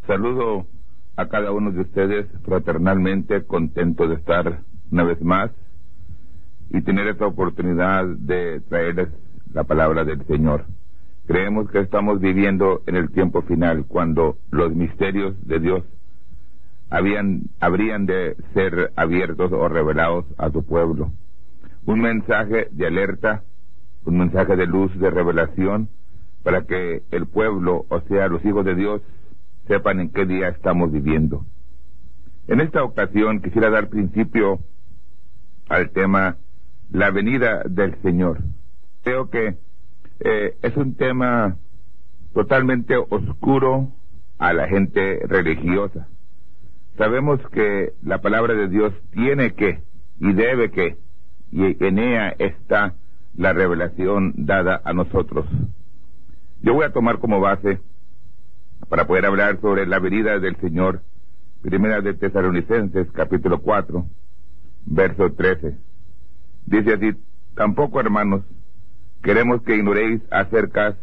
Saludo a cada uno de ustedes fraternalmente, contento de estar una vez más y tener esta oportunidad de traerles la palabra del Señor. Creemos que estamos viviendo en el tiempo final, cuando los misterios de Dios habrían de ser abiertos o revelados a su pueblo. Un mensaje de alerta, un mensaje de luz, de revelación, para que el pueblo, o sea, los hijos de Dios, sepan en qué día estamos viviendo. En esta ocasión quisiera dar principio al tema la venida del Señor. Creo que es un tema totalmente oscuro a la gente religiosa. Sabemos que la palabra de Dios tiene que y debe que, y en ella está la revelación dada a nosotros. Yo voy a tomar como base, para poder hablar sobre la venida del Señor, Primera de Tesalonicenses, capítulo 4, verso 13. Dice así: tampoco, hermanos, queremos que ignoréis acerca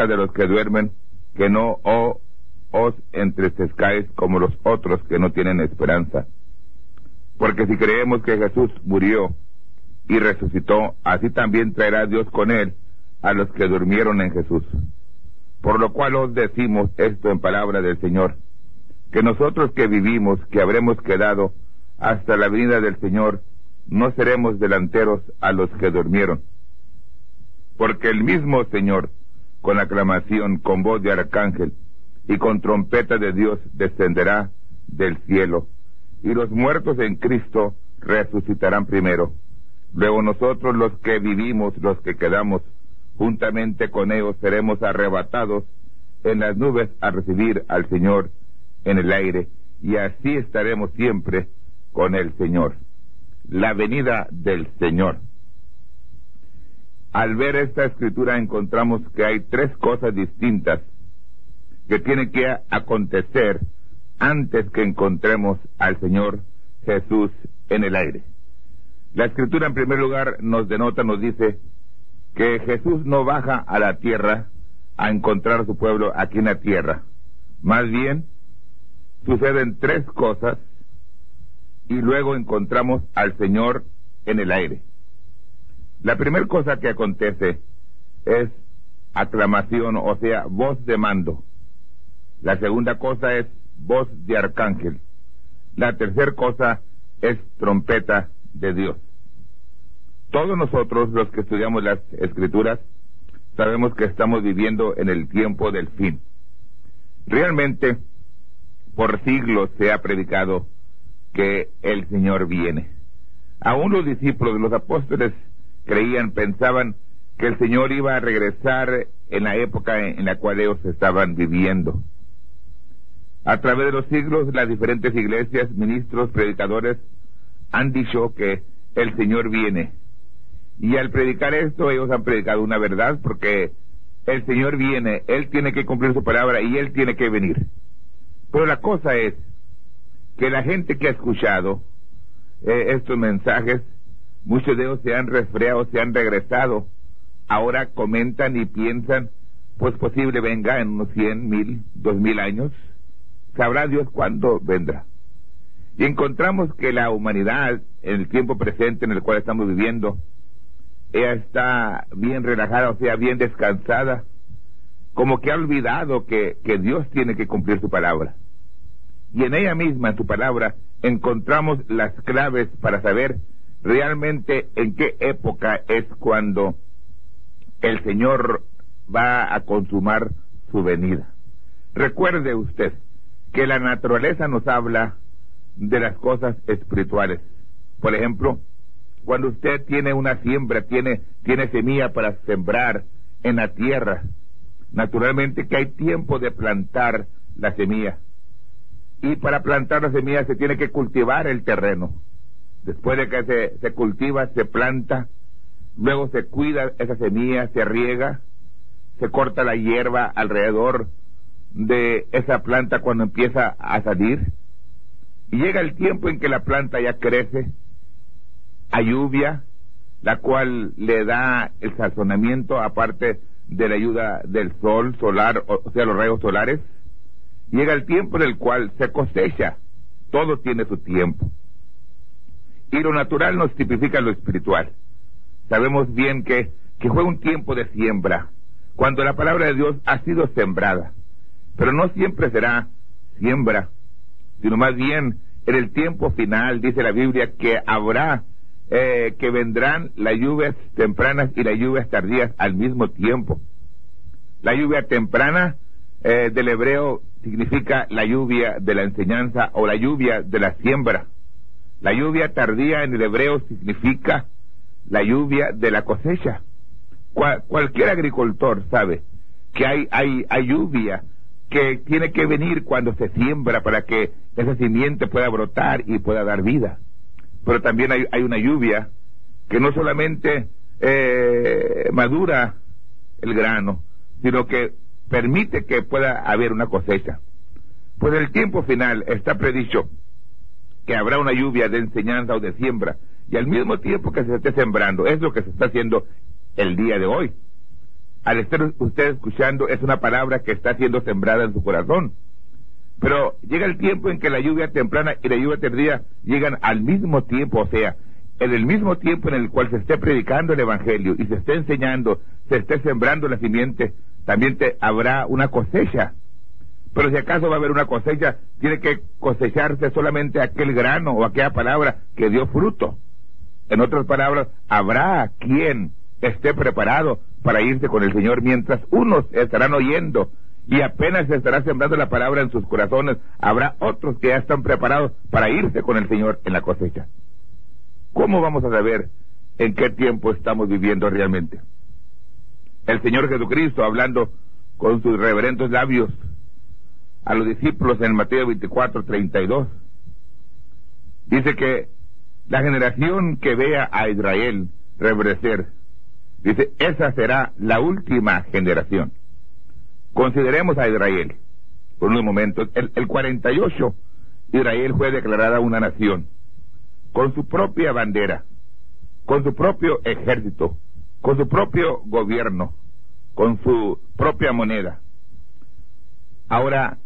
de los que duermen, que no os entristezcáis como los otros que no tienen esperanza. Porque si creemos que Jesús murió y resucitó, así también traerá Dios con él a los que durmieron en Jesús. Por lo cual os decimos esto en palabra del Señor, que nosotros que vivimos, que habremos quedado hasta la venida del Señor, no seremos delanteros a los que durmieron. Porque el mismo Señor, con aclamación, con voz de arcángel y con trompeta de Dios, descenderá del cielo, y los muertos en Cristo resucitarán primero. Luego nosotros, los que vivimos, los que quedamos, juntamente con ellos seremos arrebatados en las nubes a recibir al Señor en el aire, y así estaremos siempre con el Señor. La venida del Señor. Al ver esta escritura encontramos que hay tres cosas distintas que tienen que acontecer antes que encontremos al Señor Jesús en el aire. La escritura, en primer lugar, nos dice que Jesús no baja a la tierra a encontrar a su pueblo aquí en la tierra. Más bien, suceden tres cosas y luego encontramos al Señor en el aire. La primera cosa que acontece es aclamación, o sea, voz de mando. La segunda cosa es voz de arcángel. La tercera cosa es trompeta de Dios. Todos nosotros, los que estudiamos las Escrituras, sabemos que estamos viviendo en el tiempo del fin. Realmente, por siglos se ha predicado que el Señor viene. Aún los discípulos, los apóstoles, pensaban que el Señor iba a regresar en la época en la cual ellos estaban viviendo. A través de los siglos, las diferentes iglesias, ministros, predicadores, han dicho que el Señor viene. Y al predicar esto, ellos han predicado una verdad, porque el Señor viene, Él tiene que cumplir su palabra y Él tiene que venir. Pero la cosa es que la gente que ha escuchado estos mensajes, muchos de ellos se han resfriado, se han regresado. Ahora comentan y piensan, pues posible venga en unos 100, 1000, 2000 años. Sabrá Dios cuándo vendrá. Y encontramos que la humanidad, en el tiempo presente en el cual estamos viviendo, ella está bien relajada, o sea, bien descansada, como que ha olvidado que Dios tiene que cumplir su palabra. Y en ella misma, en su palabra, encontramos las claves para saber realmente en qué época es cuando el Señor va a consumar su venida. Recuerde usted que la naturaleza nos habla de las cosas espirituales. Por ejemplo, cuando usted tiene una siembra, tiene semilla para sembrar en la tierra, naturalmente que hay tiempo de plantar la semilla. Y para plantar la semilla se tiene que cultivar el terreno. Después de que se cultiva, se planta, luego se cuida esa semilla, se riega, se corta la hierba alrededor de esa planta cuando empieza a salir, y llega el tiempo en que la planta ya crece, hay lluvia, la cual le da el sazonamiento, aparte de la ayuda del sol solar, o sea, los rayos solares, llega el tiempo en el cual se cosecha. Todo tiene su tiempo. Y lo natural nos tipifica lo espiritual. Sabemos bien que fue un tiempo de siembra, cuando la palabra de Dios ha sido sembrada. Pero no siempre será siembra, sino más bien en el tiempo final, dice la Biblia, que habrá, que vendrán las lluvias tempranas y las lluvias tardías al mismo tiempo. La lluvia temprana del hebreo significa la lluvia de la enseñanza o la lluvia de la siembra. La lluvia tardía en el hebreo significa la lluvia de la cosecha. Cualquier agricultor sabe que hay lluvia que tiene que venir cuando se siembra para que esa simiente pueda brotar y pueda dar vida. Pero también hay una lluvia que no solamente madura el grano, sino que permite que pueda haber una cosecha. Pues el tiempo final está predicho que habrá una lluvia de enseñanza o de siembra, y al mismo tiempo que se esté sembrando, es lo que se está haciendo el día de hoy. Al estar usted escuchando, es una palabra que está siendo sembrada en su corazón. Pero llega el tiempo en que la lluvia temprana y la lluvia tardía llegan al mismo tiempo, o sea, en el mismo tiempo en el cual se esté predicando el Evangelio y se esté enseñando, se esté sembrando la simiente, también habrá una cosecha. Pero si acaso va a haber una cosecha, tiene que cosecharse solamente aquel grano o aquella palabra que dio fruto. En otras palabras, habrá quien esté preparado para irse con el Señor, mientras unos estarán oyendo y apenas se estará sembrando la palabra en sus corazones, habrá otros que ya están preparados para irse con el Señor en la cosecha. ¿Cómo vamos a saber en qué tiempo estamos viviendo realmente? El Señor Jesucristo, hablando con sus reverendos labios a los discípulos en Mateo 24:32, dice que la generación que vea a Israel reverdecer, dice, esa será la última generación. Consideremos a Israel por unos momentos. El 48, Israel fue declarada una nación, con su propia bandera, con su propio ejército, con su propio gobierno, con su propia moneda. Ahora,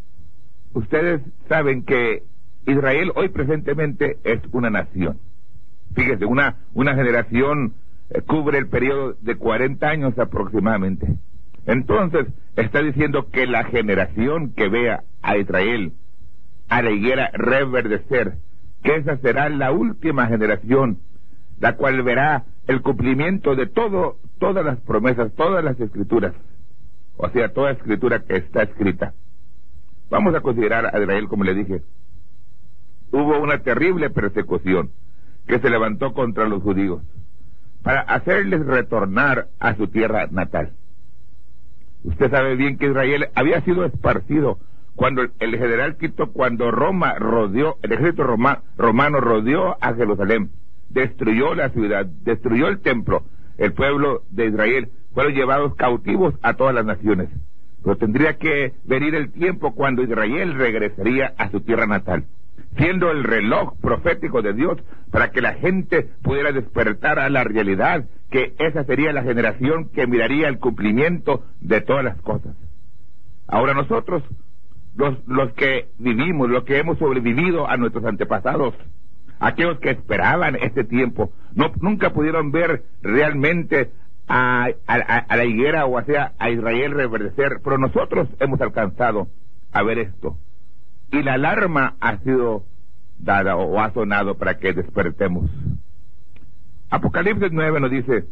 ustedes saben que Israel hoy presentemente es una nación. Fíjese, una generación cubre el periodo de 40 años aproximadamente. Entonces, está diciendo que la generación que vea a Israel, a la higuera reverdecer, que esa será la última generación, la cual verá el cumplimiento de todas las promesas, todas las escrituras, o sea, toda escritura que está escrita. Vamos a considerar a Israel, como le dije. Hubo una terrible persecución que se levantó contra los judíos para hacerles retornar a su tierra natal. Usted sabe bien que Israel había sido esparcido cuando el general Tito, cuando el ejército romano rodeó a Jerusalén, destruyó la ciudad, destruyó el templo. El pueblo de Israel fueron llevados cautivos a todas las naciones. Pero tendría que venir el tiempo cuando Israel regresaría a su tierra natal, siendo el reloj profético de Dios para que la gente pudiera despertar a la realidad, que esa sería la generación que miraría el cumplimiento de todas las cosas. Ahora nosotros, los que vivimos, los que hemos sobrevivido a nuestros antepasados, aquellos que esperaban este tiempo, nunca pudieron ver realmente a la higuera, o sea, a Israel reverdecer, pero nosotros hemos alcanzado a ver esto. Y la alarma ha sido dada o ha sonado para que despertemos. Apocalipsis 9 nos dice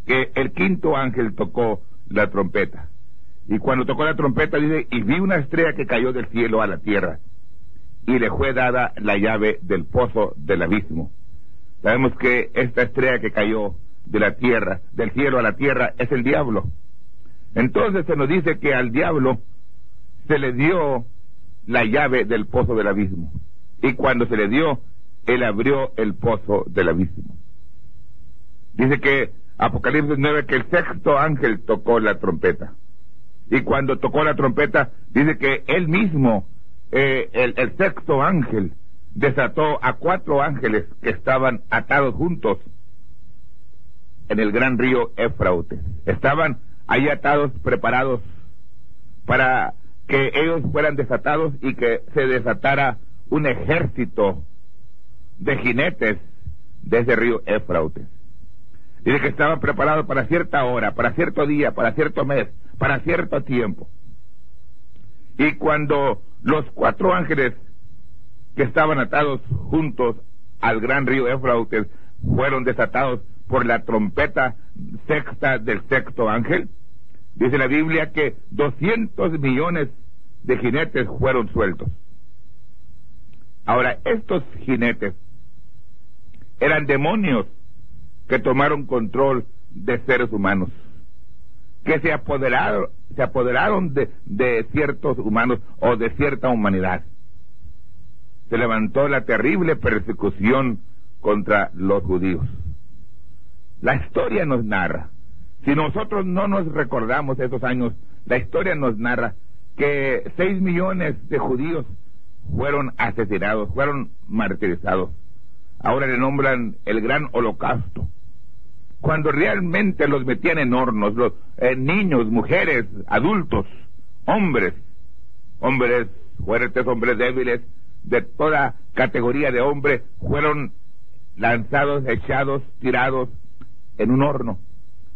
que el quinto ángel tocó la trompeta. Y cuando tocó la trompeta dice, y vi una estrella que cayó del cielo a la tierra, y le fue dada la llave del pozo del abismo. Sabemos que esta estrella que cayó de la tierra, del cielo a la tierra, es el diablo. Entonces se nos dice que al diablo se le dio la llave del pozo del abismo, y cuando se le dio, él abrió el pozo del abismo. Dice que Apocalipsis 9 que el sexto ángel tocó la trompeta, y cuando tocó la trompeta dice que él mismo, el sexto ángel, desató a 4 ángeles que estaban atados juntos en el gran río Éufrates. Estaban ahí atados, preparados para que ellos fueran desatados y que se desatara un ejército de jinetes de ese río Éufrates. Dice que estaban preparados para cierta hora, para cierto día, para cierto mes, para cierto tiempo. Y cuando los 4 ángeles que estaban atados juntos al gran río Éufrates fueron desatados por la trompeta sexta del 6º ángel, dice la Biblia que 200 millones de jinetes fueron sueltos. Ahora, estos jinetes eran demonios que tomaron control de seres humanos, que se apoderaron de ciertos humanos o de cierta humanidad. Se levantó la terrible persecución contra los judíos. La historia nos narra, si nosotros no nos recordamos esos años, la historia nos narra que 6 millones de judíos fueron asesinados, fueron martirizados. Ahora le nombran el gran holocausto. Cuando realmente los metían en hornos, los niños, mujeres, adultos, hombres fuertes, hombres débiles, de toda categoría de hombre, fueron lanzados, echados, tirados en un horno.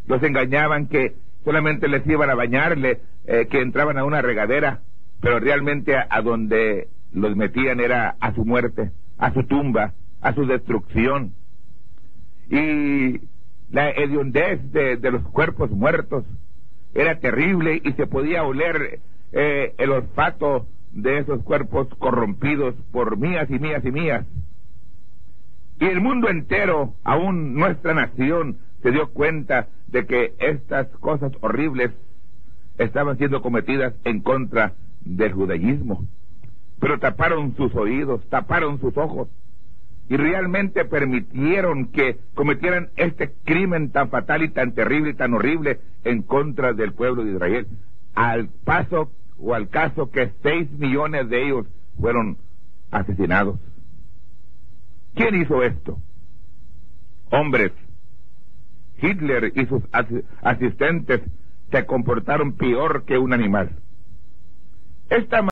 Los engañaban que solamente les iban a bañarle, que entraban a una regadera, pero realmente a donde los metían era a su muerte, a su tumba, a su destrucción. Y la hediondez de los cuerpos muertos era terrible y se podía oler el olfato de esos cuerpos corrompidos por mías y mías y mías. Y el mundo entero, aún nuestra nación, se dio cuenta de que estas cosas horribles estaban siendo cometidas en contra del judaísmo. Pero taparon sus oídos, taparon sus ojos, y realmente permitieron que cometieran este crimen tan fatal y tan terrible y tan horrible en contra del pueblo de Israel, al paso o al caso que 6 millones de ellos fueron asesinados. ¿Quién hizo esto? Hombres. Hitler y sus asistentes se comportaron peor que un animal. Esta